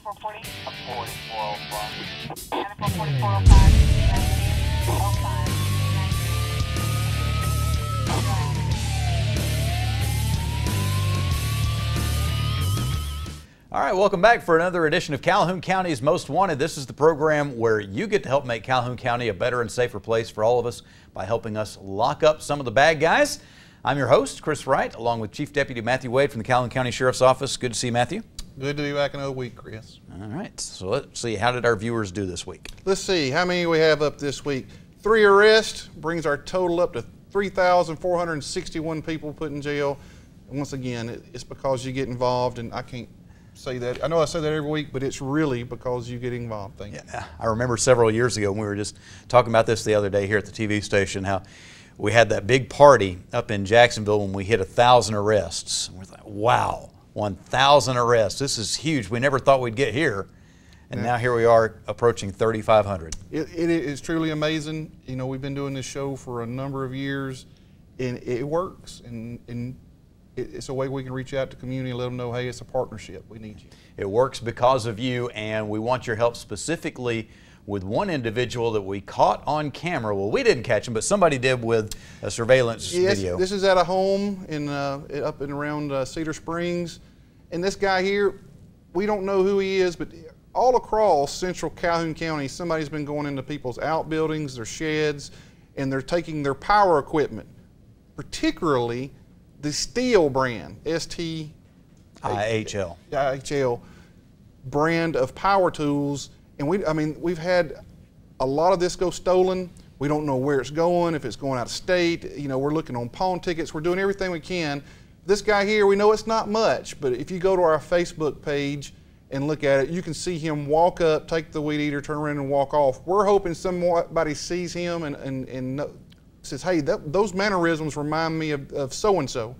9440. 4405. 9445. All right, welcome back for another edition of Calhoun County's Most Wanted. This is the program where you get to help make Calhoun County a better and safer place for all of us by helping us lock up some of the bad guys. I'm your host, Chris Wright, along with Chief Deputy Matthew Wade from the Calhoun County Sheriff's Office. Good to see you, Matthew. Good to be back another week, Chris. All right, so let's see, how did our viewers do this week? Let's see, how many we have up this week? 3 arrests, brings our total up to 3,461 people put in jail. And once again, it's because you get involved, and I can't say that. I know I say that every week, but it's really because you get involved. Thank you. Yeah, I remember several years ago when we were just talking about this the other day here at the TV station, how we had that big party up in Jacksonville when we hit 1,000 arrests. We're like, wow, 1,000 arrests. This is huge. We never thought we'd get here. And now here we are approaching 3,500. It is truly amazing. You know, we've been doing this show for a number of years, and it works. And it's a way we can reach out to the community and let them know, hey, it's a partnership. We need you. It works because of you, and we want your help specifically with one individual that we caught on camera. Well, we didn't catch him, but somebody did with a surveillance video. This is at a home in up and around Cedar Springs. And this guy here, we don't know who he is, but all across central Calhoun County, somebody's been going into people's outbuildings, their sheds, and they're taking their power equipment, particularly the Steel brand, IHL. IHL brand of power tools. And we've had a lot of this go stolen. We don't know where it's going, if it's going out of state. You know, we're looking on pawn tickets. We're doing everything we can. This guy here, we know it's not much, but if you go to our Facebook page and look at it, you can see him walk up, take the weed eater, turn around and walk off. We're hoping somebody sees him and says, hey, those mannerisms remind me of so-and-so.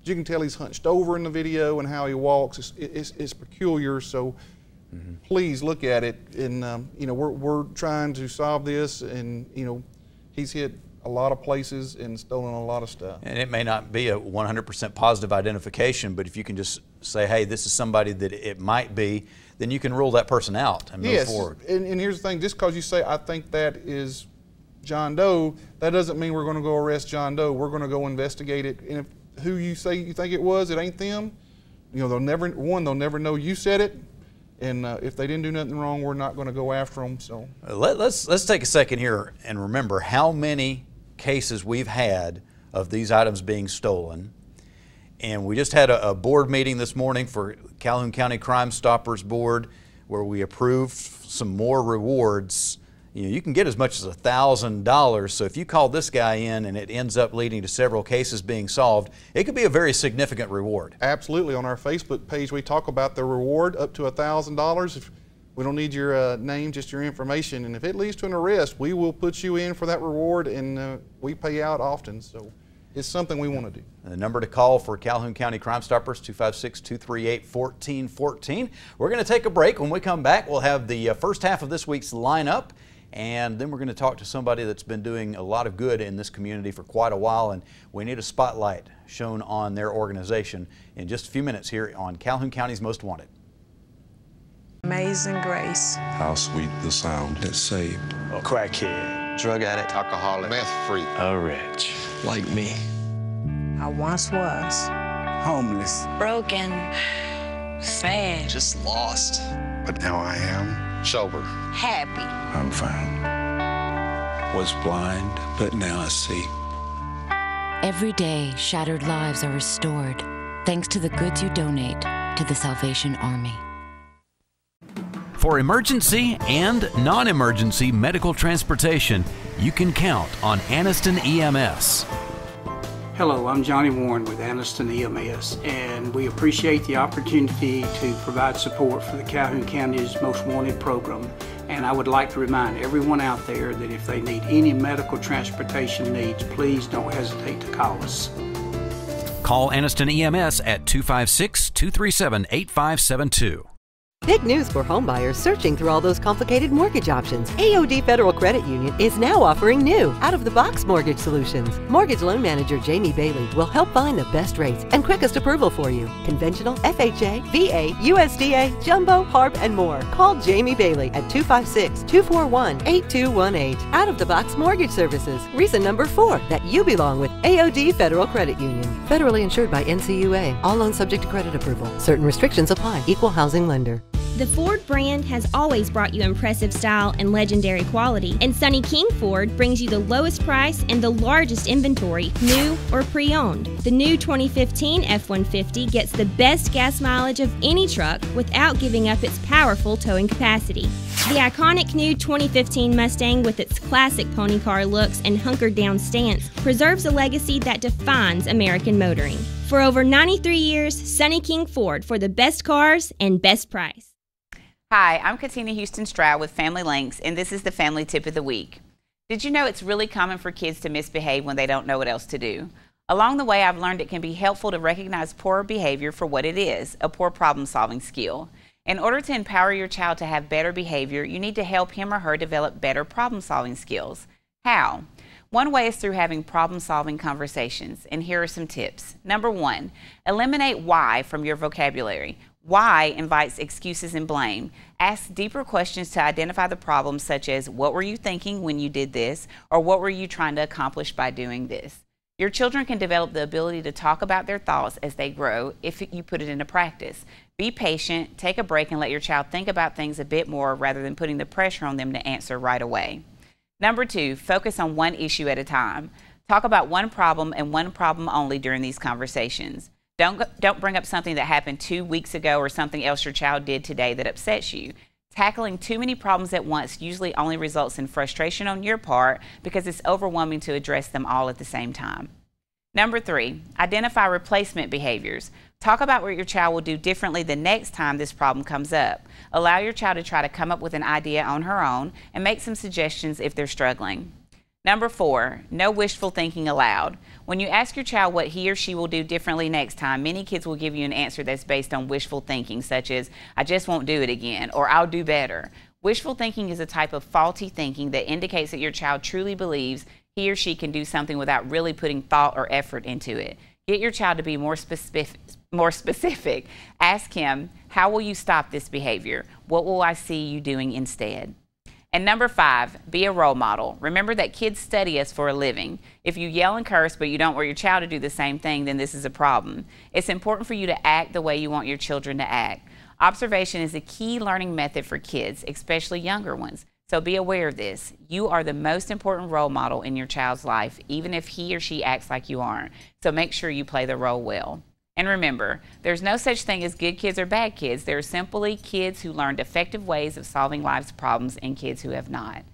You can tell he's hunched over in the video and how he walks. It's peculiar, so please look at it. And you know, we're trying to solve this, and you know, he's hit a lot of places and stolen a lot of stuff. And it may not be a 100% positive identification, but if you can just say, hey, this is somebody that it might be, then you can rule that person out and move forward. And here's the thing, just because you say, I think that is John Doe, that doesn't mean we're going to go arrest John Doe. We're going to go investigate it, and if who you say you think it was, it ain't them. You know, they'll never know you said it, and if they didn't do nothing wrong, we're not going to go after them. So let's take a second here and remember how many cases we've had of these items being stolen. And we just had a board meeting this morning for Calhoun County Crime Stoppers Board, where we approved some more rewards. You know, you can get as much as $1,000, so if you call this guy in and it ends up leading to several cases being solved, it could be a very significant reward. Absolutely. On our Facebook page, we talk about the reward up to $1,000. If we don't need your name, just your information, and if it leads to an arrest, we will put you in for that reward, and we pay out often, so it's something we want to do. And the number to call for Calhoun County Crime Stoppers, 256-238-1414. We're going to take a break. When we come back, we'll have the first half of this week's lineup. And then we're going to talk to somebody that's been doing a lot of good in this community for quite a while, and we need a spotlight shown on their organization in just a few minutes here on Calhoun County's Most Wanted. Amazing grace. How sweet the sound that saved a crackhead, drug addict, alcoholic, meth freak, a wretch like me. I once was homeless, broken, sad, just lost. But now I am sober, happy. I'm found. Was blind, but now I see. Every day, shattered lives are restored thanks to the goods you donate to the Salvation Army. For emergency and non-emergency medical transportation, you can count on Anniston EMS. Hello, I'm Johnny Warren with Anniston EMS, and we appreciate the opportunity to provide support for the Calhoun County's Most Wanted program. And I would like to remind everyone out there that if they need any medical transportation needs, please don't hesitate to call us. Call Anniston EMS at 256-237-8572. Big news for homebuyers searching through all those complicated mortgage options. AOD Federal Credit Union is now offering new, out-of-the-box mortgage solutions. Mortgage loan manager Jamie Bailey will help find the best rates and quickest approval for you. Conventional, FHA, VA, USDA, jumbo, HARP, and more. Call Jamie Bailey at 256-241-8218. Out-of-the-box mortgage services. Reason number 4 that you belong with AOD Federal Credit Union. Federally insured by NCUA. All loans subject to credit approval. Certain restrictions apply. Equal housing lender. The Ford brand has always brought you impressive style and legendary quality, and Sonny King Ford brings you the lowest price and the largest inventory, new or pre-owned. The new 2015 F-150 gets the best gas mileage of any truck without giving up its powerful towing capacity. The iconic new 2015 Mustang, with its classic pony car looks and hunkered down stance, preserves a legacy that defines American motoring. For over 93 years, Sonny King Ford, for the best cars and best price. Hi, I'm Katina Houston Stroud with Family Links, and this is the Family Tip of the Week. Did you know it's really common for kids to misbehave when they don't know what else to do? Along the way, I've learned it can be helpful to recognize poor behavior for what it is, a poor problem-solving skill. In order to empower your child to have better behavior, you need to help him or her develop better problem-solving skills. How? One way is through having problem-solving conversations, and here are some tips. Number 1, eliminate why from your vocabulary. Why invites excuses and blame. Ask deeper questions to identify the problem, such as, what were you thinking when you did this? Or what were you trying to accomplish by doing this? Your children can develop the ability to talk about their thoughts as they grow if you put it into practice. Be patient, take a break, and let your child think about things a bit more rather than putting the pressure on them to answer right away. Number 2, focus on one issue at a time. Talk about one problem and one problem only during these conversations. Don't bring up something that happened 2 weeks ago or something else your child did today that upsets you. Tackling too many problems at once usually only results in frustration on your part because it's overwhelming to address them all at the same time. Number 3, identify replacement behaviors. Talk about what your child will do differently the next time this problem comes up. Allow your child to try to come up with an idea on her own and make some suggestions if they're struggling. Number 4, no wishful thinking allowed. When you ask your child what he or she will do differently next time, many kids will give you an answer that's based on wishful thinking, such as, I just won't do it again, or I'll do better. Wishful thinking is a type of faulty thinking that indicates that your child truly believes he or she can do something without really putting thought or effort into it. Get your child to be more specific. Ask him, how will you stop this behavior? What will I see you doing instead? And number 5, be a role model. Remember that kids study us for a living. If you yell and curse but you don't want your child to do the same thing, then this is a problem. It's important for you to act the way you want your children to act. Observation is a key learning method for kids, especially younger ones. So be aware of this. You are the most important role model in your child's life, even if he or she acts like you aren't. So make sure you play the role well. And remember, there's no such thing as good kids or bad kids. There are simply kids who learned effective ways of solving life's problems and kids who have not.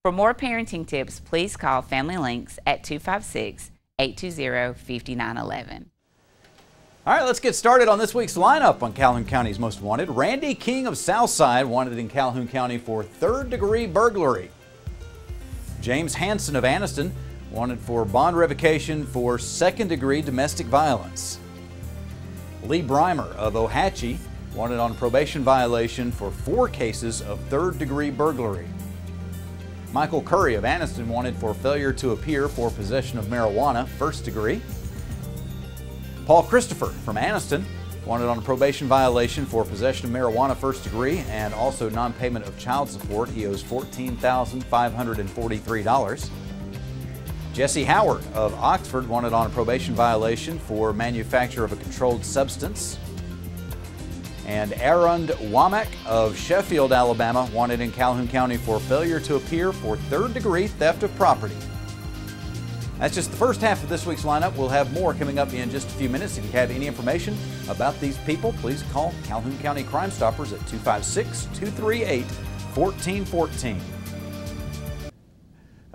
For more parenting tips, please call Family Links at 256-820-5911. All right, let's get started on this week's lineup on Calhoun County's Most Wanted. Randy King of Southside, wanted in Calhoun County for third-degree burglary. James Hanson of Anniston, wanted for bond revocation for second-degree domestic violence. Lee Breimer of Ohatchee, wanted on probation violation for 4 cases of third-degree burglary. Michael Curry of Anniston, wanted for failure to appear for possession of marijuana, first degree. Paul Christopher from Anniston, wanted on a probation violation for possession of marijuana, first degree, and also non-payment of child support. He owes $14,543. Jesse Howard of Oxford, wanted on a probation violation for manufacture of a controlled substance. And Aaron Womack of Sheffield, Alabama, wanted in Calhoun County for failure to appear for third-degree theft of property. That's just the first half of this week's lineup. We'll have more coming up in just a few minutes. If you have any information about these people, please call Calhoun County Crime Stoppers at 256-238-1414.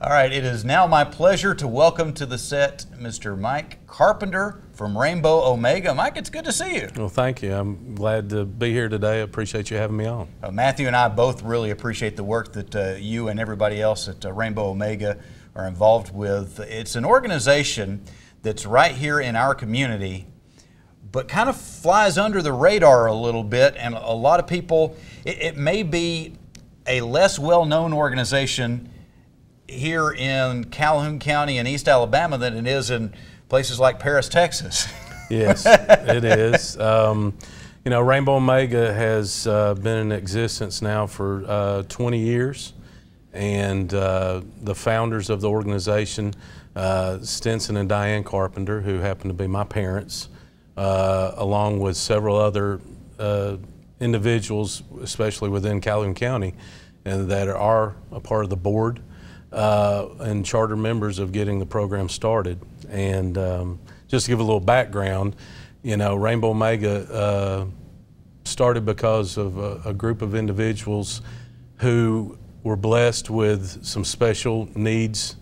All right, it is now my pleasure to welcome to the set Mr. Mike Carpenter from Rainbow Omega. Mike, it's good to see you. Well, thank you. I'm glad to be here today. I appreciate you having me on. Matthew and I both really appreciate the work that you and everybody else at Rainbow Omega are involved with. It's an organization that's right here in our community, but kind of flies under the radar a little bit, and a lot of people, it may be a less well-known organization here in Calhoun County and East Alabama than it is in places like Paris, Texas. Yes, it is. You know, Rainbow Omega has been in existence now for 20 years, and the founders of the organization, Stinson and Diane Carpenter, who happen to be my parents, along with several other individuals, especially within Calhoun County, and that are a part of the board and charter members of getting the program started. And just to give a little background, you know, Rainbow Omega started because of a group of individuals who were blessed with some special needs,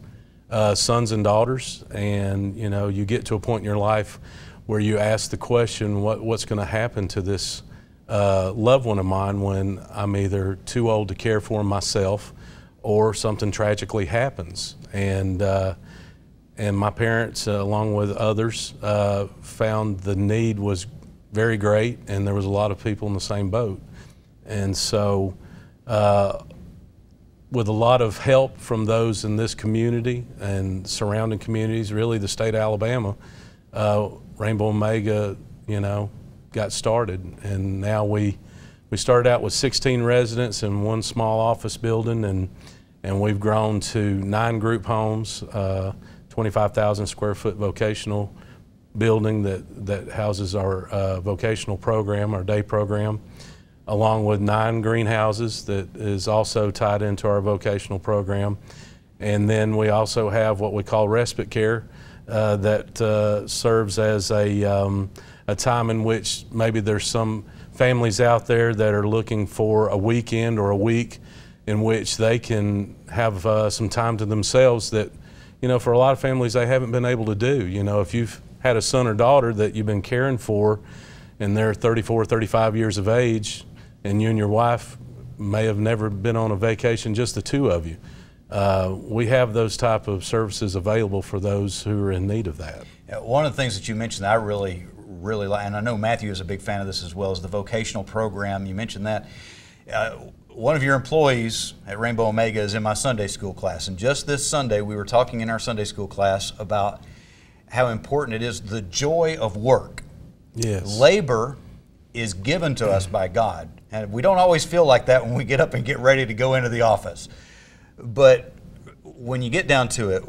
sons and daughters. And, you know, you get to a point in your life where you ask the question, what's going to happen to this loved one of mine when I'm either too old to care for him myself or something tragically happens. And my parents, along with others, found the need was very great, and there was a lot of people in the same boat. And so with a lot of help from those in this community and surrounding communities, really the state of Alabama, Rainbow Omega, you know, got started. And now we started out with 16 residents in one small office building, and we've grown to 9 group homes, 25,000 square foot vocational building that houses our vocational program, our day program, along with 9 greenhouses that is also tied into our vocational program. And then we also have what we call respite care that serves as a time in which maybe there's some families out there that are looking for a weekend or a week in which they can have some time to themselves that, you know, for a lot of families they haven't been able to do. You know, if you've had a son or daughter that you've been caring for and they're 34, 35 years of age, and you and your wife may have never been on a vacation, just the two of you, we have those type of services available for those who are in need of that. Yeah, one of the things that you mentioned that I really like, and I know Matthew is a big fan of this as well, is the vocational program. You mentioned that. One of your employees at Rainbow Omega is in my Sunday school class, and just this Sunday we were talking in our Sunday school class about how important it is, the joy of work. Yes. Labor is given to us by God, and we don't always feel like that when we get up and get ready to go into the office. But when you get down to it,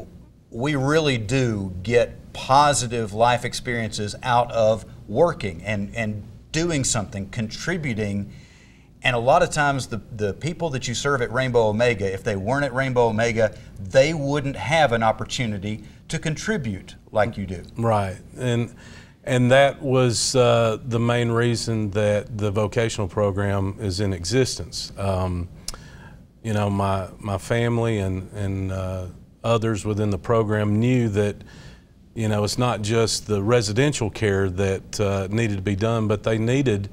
we really do get positive life experiences out of working and doing something, contributing. And a lot of times the people that you serve at Rainbow Omega, if they weren't at Rainbow Omega, they wouldn't have an opportunity to contribute like you do. Right. And that was the main reason that the vocational program is in existence. You know, my family and others within the program knew that, you know, it's not just the residential care that needed to be done, but they needed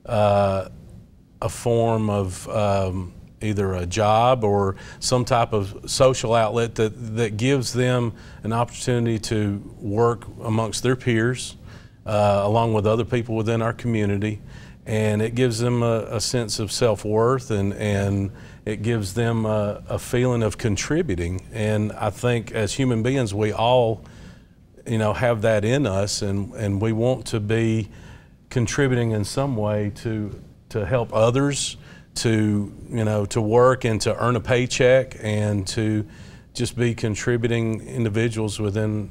a form of either a job or some type of social outlet that gives them an opportunity to work amongst their peers, along with other people within our community, and it gives them a sense of self-worth, and it gives them a feeling of contributing. And I think as human beings we all, you know, have that in us, and we want to be contributing in some way to help others, to, you know, to work and to earn a paycheck, and to just be contributing individuals within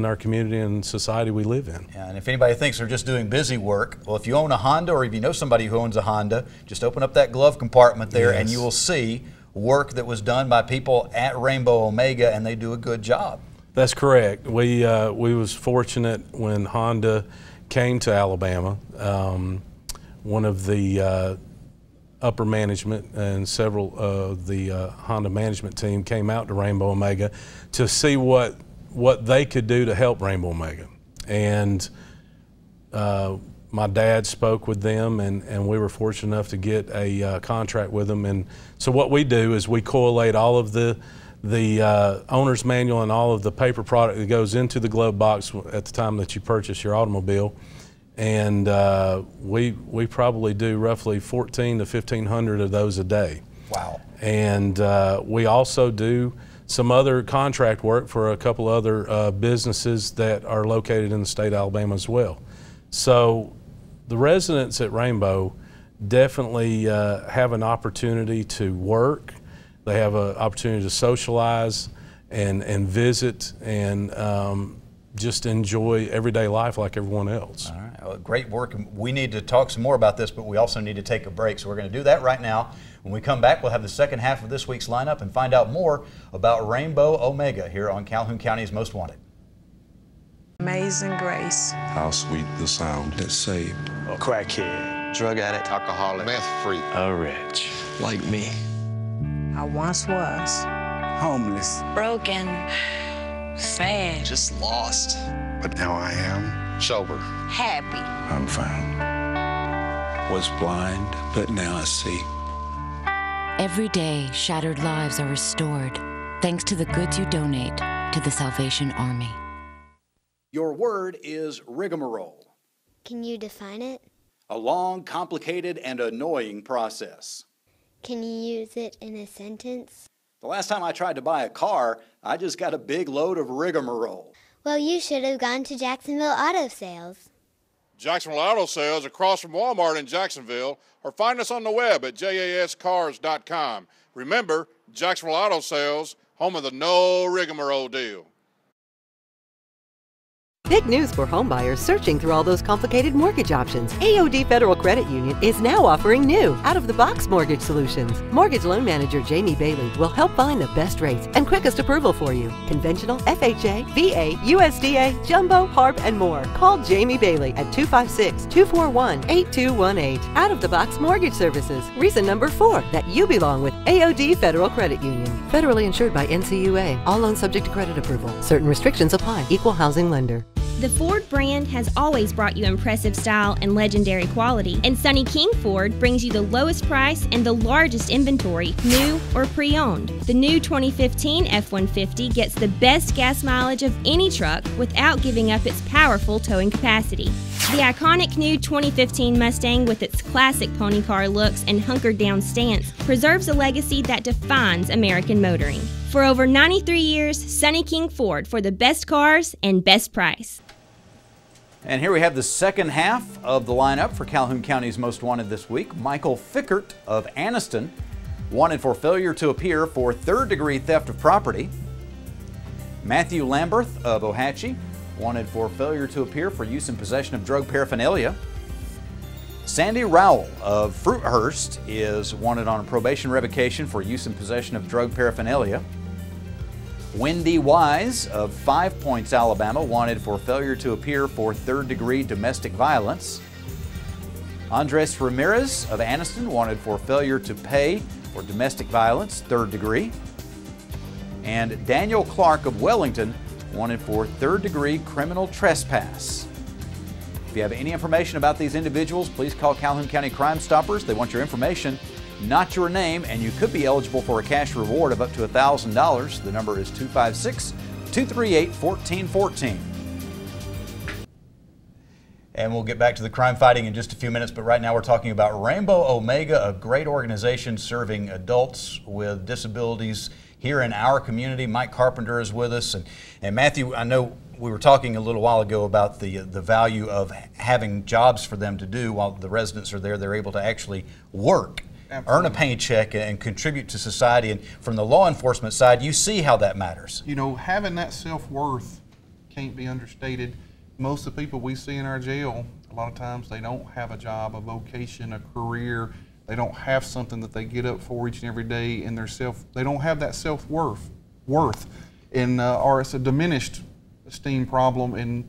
our community and society we live in. Yeah, and if anybody thinks they're just doing busy work, well, if you own a Honda, or if you know somebody who owns a Honda, just open up that glove compartment there, yes, and you will see work that was done by people at Rainbow Omega, and they do a good job. That's correct. We was fortunate when Honda came to Alabama. One of the upper management and several of the Honda management team came out to Rainbow Omega to see what they could do to help Rainbow Omega. And my dad spoke with them, and we were fortunate enough to get a contract with them. And so what we do is we collate all of the owner's manual and all of the paper product that goes into the glove box at the time that you purchase your automobile, and we probably do roughly 1,400 to 1,500 of those a day. Wow. And we also do some other contract work for a couple other businesses that are located in the state of Alabama as well. So the residents at Rainbow definitely have an opportunity to work. They have an opportunity to socialize and visit and just enjoy everyday life like everyone else. All right, well, great work. We need to talk some more about this, but we also need to take a break. So we're going to do that right now. When we come back, we'll have the second half of this week's lineup and find out more about Rainbow Omega here on Calhoun County's Most Wanted. Amazing grace. How sweet the sound that saved A crackhead, drug addict, alcoholic, meth freak, a wretch like me. I once was. Homeless, Broken. Sad. just lost. but now I am sober. Happy. I'm found. Was blind, but now I see. Every day, shattered lives are restored thanks to the goods you donate to the Salvation Army. Your word is rigmarole. Can you define it? A long, complicated, and annoying process. Can you use it in a sentence? The last time I tried to buy a car, I just got a big load of rigmarole. Well, you should have gone to Jacksonville Auto Sales. Jacksonville Auto Sales across from Walmart in Jacksonville, or find us on the web at jascars.com. Remember, Jacksonville Auto Sales, home of the no rigmarole deal. Big news for homebuyers searching through all those complicated mortgage options. AOD Federal Credit Union is now offering new, out-of-the-box mortgage solutions. Mortgage loan manager Jamie Bailey will help find the best rates and quickest approval for you. Conventional, FHA, VA, USDA, Jumbo, HARP, and more. Call Jamie Bailey at 256-241-8218. Out-of-the-box mortgage services. Reason number 4 that you belong with AOD Federal Credit Union. Federally insured by NCUA. All loans subject to credit approval. Certain restrictions apply. Equal housing lender. The Ford brand has always brought you impressive style and legendary quality, and Sonny King Ford brings you the lowest price and the largest inventory, new or pre-owned. The new 2015 F-150 gets the best gas mileage of any truck without giving up its powerful towing capacity. The iconic new 2015 Mustang, with its classic pony car looks and hunkered down stance, preserves a legacy that defines American motoring. For over 93 years, Sonny King Ford, for the best cars and best price. And here we have the second half of the lineup for Calhoun County's Most Wanted this week. Michael Fickert of Anniston, wanted for failure to appear for third-degree theft of property. Matthew Lamberth of Ohatchee, wanted for failure to appear for use and possession of drug paraphernalia. Sandy Rowell of Fruithurst is wanted on a probation revocation for use and possession of drug paraphernalia. Wendy Wise of 5 Points, Alabama, wanted for failure to appear for third-degree domestic violence. Andres Ramirez of Anniston, wanted for failure to pay for domestic violence, third degree. And Daniel Clark of Wellington, wanted for third-degree criminal trespass. If you have any information about these individuals, please call Calhoun County Crime Stoppers. They want your information, not your name, and you could be eligible for a cash reward of up to $1,000. The number is 256-238-1414. And we'll get back to the crime fighting in just a few minutes, but right now we're talking about Rainbow Omega, a great organization serving adults with disabilities here in our community. Mike Carpenter is with us. And Matthew, I know we were talking a little while ago about the value of having jobs for them to do while the residents are there. They're able to actually work. Absolutely. Earn a paycheck and contribute to society. And from the law enforcement side, you see how that matters. You know, having that self-worth can't be understated. Most of the people we see in our jail, a lot of times they don't have a job, a vocation, a career. They don't have something that they get up for each and every day, and they don't have that self-worth. And or it's a diminished esteem problem, and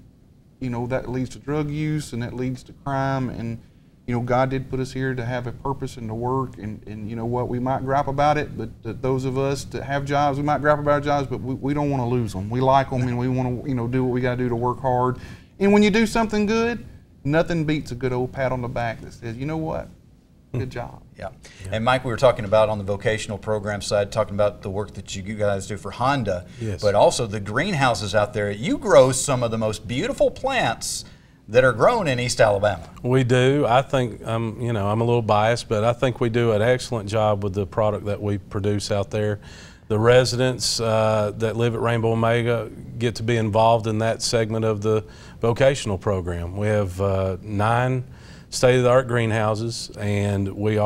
you know that leads to drug use, and that leads to crime. And you know, God did put us here to have a purpose and to work, and you know what, we might gripe about it, but those of us that have jobs, we might gripe about our jobs, but we don't want to lose them. We like them, and we want to, you know, do what we got to do to work hard. And when you do something good, nothing beats a good old pat on the back that says, you know what, good job. Yeah. And Mike, we were talking about on the vocational program side, talking about the work that you guys do for Honda, yes, but also the greenhouses out there. You grow some of the most beautiful plants that are grown in East Alabama. We do. I think I'm a little biased, but I think we do an excellent job with the product that we produce out there. The residents that live at Rainbow Omega get to be involved in that segment of the vocational program. We have 9 state-of-the-art greenhouses, and we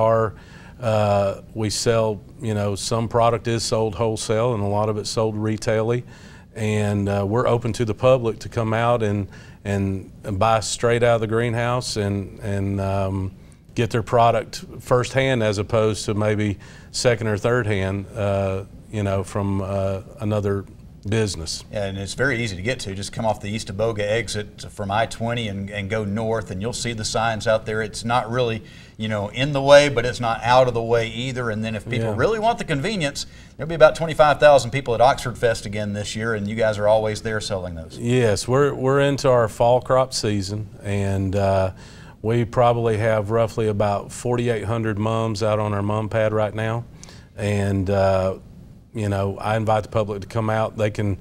sell, some product is sold wholesale and a lot of it's sold retailly, and we're open to the public to come out and buy straight out of the greenhouse and get their product firsthand as opposed to maybe second or third hand, from another business. Yeah, and it's very easy to get to. Just come off the East Aboga exit from I-20 and go north, and you'll see the signs out there. It's not really, in the way, but it's not out of the way either. And then if people really want the convenience, there'll be about 25,000 people at Oxford Fest again this year, and you guys are always there selling those. Yes, we're into our fall crop season, and we probably have roughly about 4,800 mums out on our mum pad right now. And I invite the public to come out. They can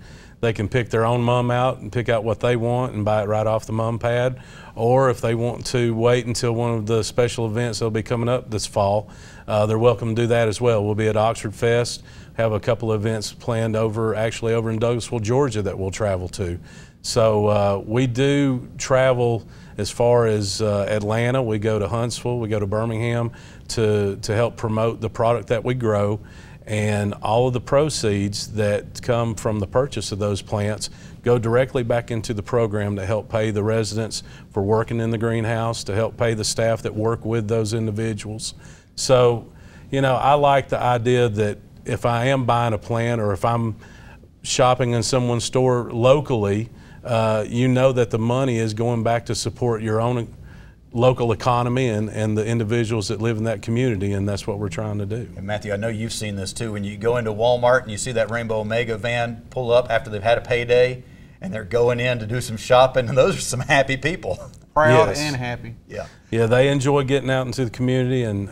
pick their own mum out and pick out what they want and buy it right off the mum pad. Or if they want to wait until one of the special events that'll be coming up this fall, they're welcome to do that as well. We'll be at Oxford Fest, have a couple of events planned over in Douglasville, Georgia that we'll travel to. So we do travel as far as Atlanta. We go to Huntsville, we go to Birmingham to help promote the product that we grow. And all of the proceeds that come from the purchase of those plants go directly back into the program to help pay the residents for working in the greenhouse, to help pay the staff that work with those individuals. So, I like the idea that if I am buying a plant or if I'm shopping in someone's store locally, that the money is going back to support your own local economy and the individuals that live in that community, and that's what we're trying to do. And Matthew, I know you've seen this too. When you go into Walmart and you see that Rainbow Omega van pull up after they've had a payday and they're going in to do some shopping, and those are some happy people. Proud and happy. Yeah. Yeah, they enjoy getting out into the community, and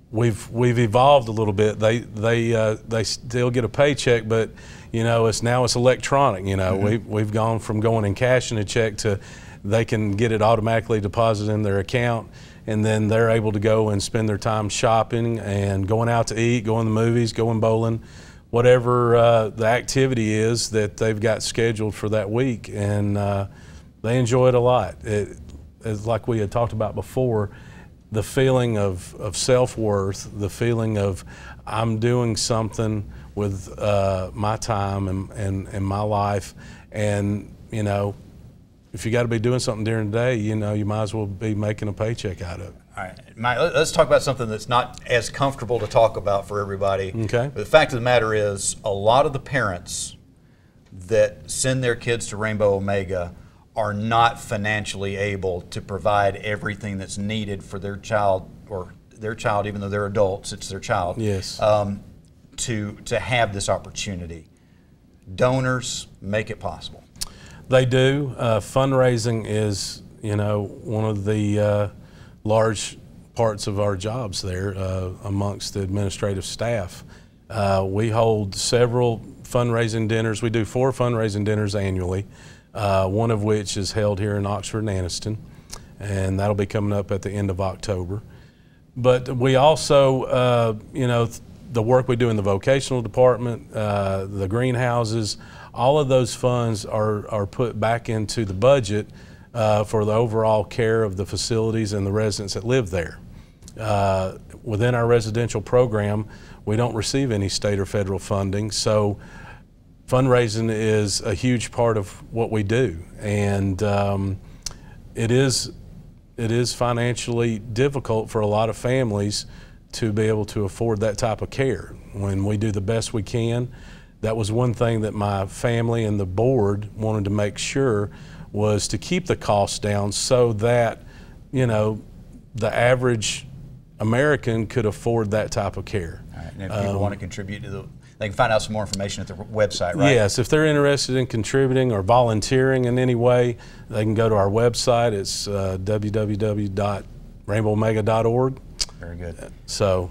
we've evolved a little bit. They still get a paycheck, but it's electronic. We've gone from going and cashing a check to they can get it automatically deposited in their account, and then they're able to go and spend their time shopping and going out to eat, going to the movies, going bowling, whatever the activity is that they've got scheduled for that week, and they enjoy it a lot. It's like we had talked about before, the feeling of self-worth, the feeling of I'm doing something with my time and my life, and if you got to be doing something during the day, you might as well be making a paycheck out of it. All right, Mike, let's talk about something that's not as comfortable to talk about for everybody. Okay. But the fact of the matter is, a lot of the parents that send their kids to Rainbow Omega are not financially able to provide everything that's needed for their child, even though they're adults, it's their child. Yes. To have this opportunity. Donors make it possible. They do. Fundraising is, one of the large parts of our jobs there amongst the administrative staff. We hold several fundraising dinners. We do 4 fundraising dinners annually, one of which is held here in Oxford and Anniston, and that'll be coming up at the end of October. But we also, the work we do in the vocational department, the greenhouses, all of those funds are put back into the budget for the overall care of the facilities and the residents that live there. Within our residential program, we don't receive any state or federal funding, so fundraising is a huge part of what we do, and it is financially difficult for a lot of families to be able to afford that type of care. When we do the best we can, that was one thing that my family and the board wanted to make sure was to keep the costs down so that, the average American could afford that type of care. All right. And if people want to contribute to they can find out some more information at the website, right? Yes, if they're interested in contributing or volunteering in any way, they can go to our website. It's www.rainbowomega.org. Very good. So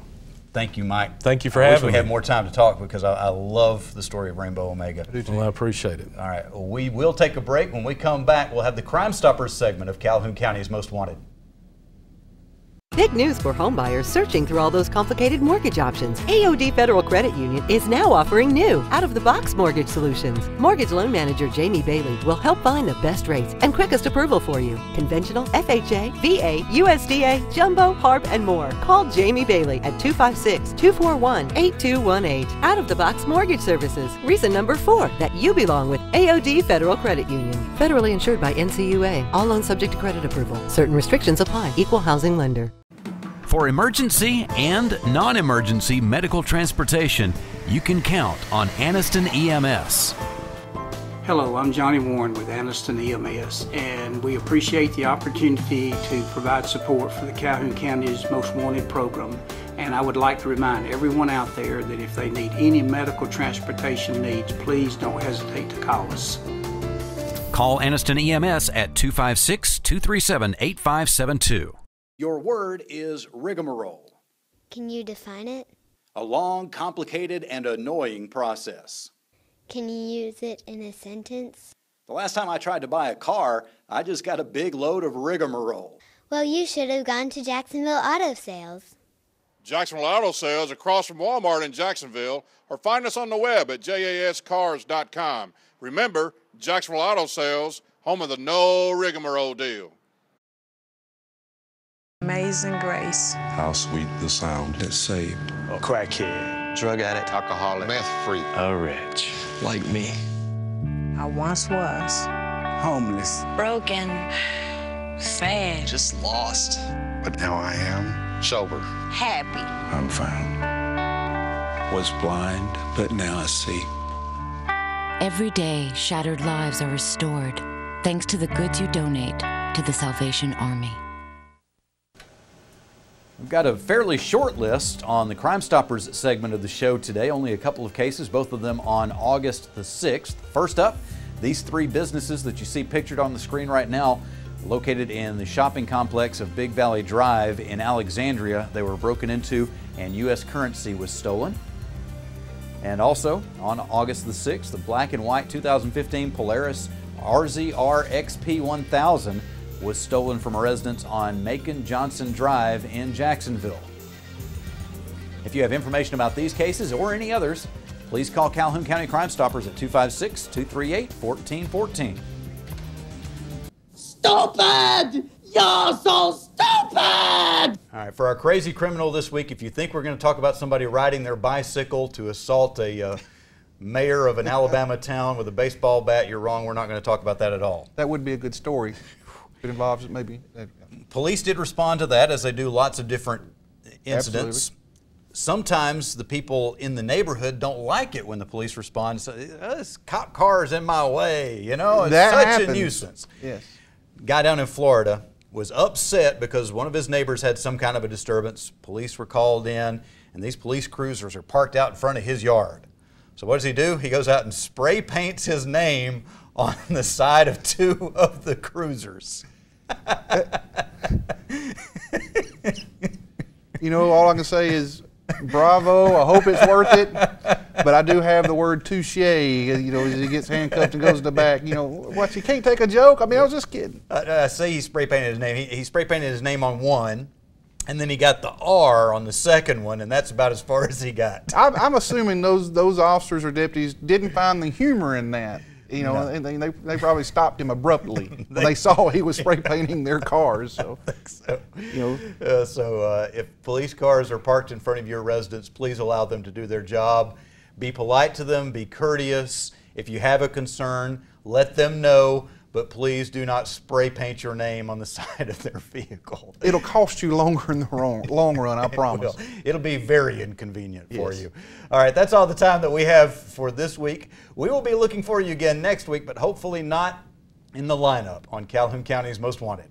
Thank you, Mike. Thank you for having me. I wish we me. had more time to talk because I love the story of Rainbow Omega. Well, I appreciate it. All right, well, we will take a break. When we come back, we'll have the Crime Stoppers segment of Calhoun County's Most Wanted. Big news for homebuyers searching through all those complicated mortgage options. AOD Federal Credit Union is now offering new, out-of-the-box mortgage solutions. Mortgage loan manager Jamie Bailey will help find the best rates and quickest approval for you. Conventional, FHA, VA, USDA, Jumbo, HARP, and more. Call Jamie Bailey at 256-241-8218. Out-of-the-box mortgage services. Reason number 4 that you belong with AOD Federal Credit Union. Federally insured by NCUA. All loans subject to credit approval. Certain restrictions apply. Equal housing lender. For emergency and non-emergency medical transportation, you can count on Anniston EMS. Hello, I'm Johnny Warren with Anniston EMS, and we appreciate the opportunity to provide support for the Calhoun County's Most Wanted program. And I would like to remind everyone out there that if they need any medical transportation needs, please don't hesitate to call us. Call Anniston EMS at 256-237-8572. Your word is rigmarole. Can you define it? A long, complicated, and annoying process. Can you use it in a sentence? The last time I tried to buy a car, I just got a big load of rigmarole. Well, you should have gone to Jacksonville Auto Sales. Jacksonville Auto Sales across from Walmart in Jacksonville, or find us on the web at jascars.com. Remember, Jacksonville Auto Sales, home of the no rigmarole deal. Amazing grace. How sweet the sound that saved A crackhead, drug addict, alcoholic, meth freak, a wretch like me. I once was. Homeless. Broken. Sad. Just lost. but now I am sober. Happy. I'm found. Was blind, but now I see. Every day, shattered lives are restored thanks to the goods you donate to the Salvation Army. We've got a fairly short list on the Crime Stoppers segment of the show today. Only a couple of cases, both of them on August the 6th. First up, these three businesses that you see pictured on the screen right now, located in the shopping complex of Big Valley Drive in Alexandria. They were broken into and U.S. currency was stolen. And also, on August the 6th, the black and white 2015 Polaris RZR XP 1000 was stolen from a residence on Macon Johnson Drive in Jacksonville. If you have information about these cases or any others, please call Calhoun County Crime Stoppers at 256-238-1414. Stupid! You're so stupid! All right, for our crazy criminal this week, if you think we're going to talk about somebody riding their bicycle to assault a mayor of an Alabama town with a baseball bat, you're wrong. We're not going to talk about that at all. That would be a good story. It involves maybe. Police did respond to that, as they do lots of different incidents. Absolutely. Sometimes the people in the neighborhood don't like it when the police respond. So, this cop car is in my way, you know, it's that such happens. a nuisance. Yes. Guy down in Florida was upset because one of his neighbors had some kind of a disturbance. Police were called in, and these police cruisers are parked out in front of his yard. So what does he do? He goes out and spray paints his name on the side of two of the cruisers. You know, all I can say is bravo. I hope it's worth it. But I do have the word touche, you know, as he gets handcuffed and goes to the back. You know, what, you can't take a joke? I mean, I was just kidding. I say he spray painted his name. He spray painted his name on one, and then he got the R on the second one, and that's about as far as he got. I'm assuming those officers or deputies didn't find the humor in that. You know, No. and they probably stopped him abruptly when they saw he was spray painting their cars. So, you know, if police cars are parked in front of your residence, please allow them to do their job. Be polite to them, be courteous. If you have a concern, let them know, but please do not spray paint your name on the side of their vehicle. it'll cost you longer in the long run, I promise. It'll be very inconvenient for Yes. you. All right, that's all the time that we have for this week. We will be looking for you again next week, but hopefully not in the lineup on Calhoun County's Most Wanted.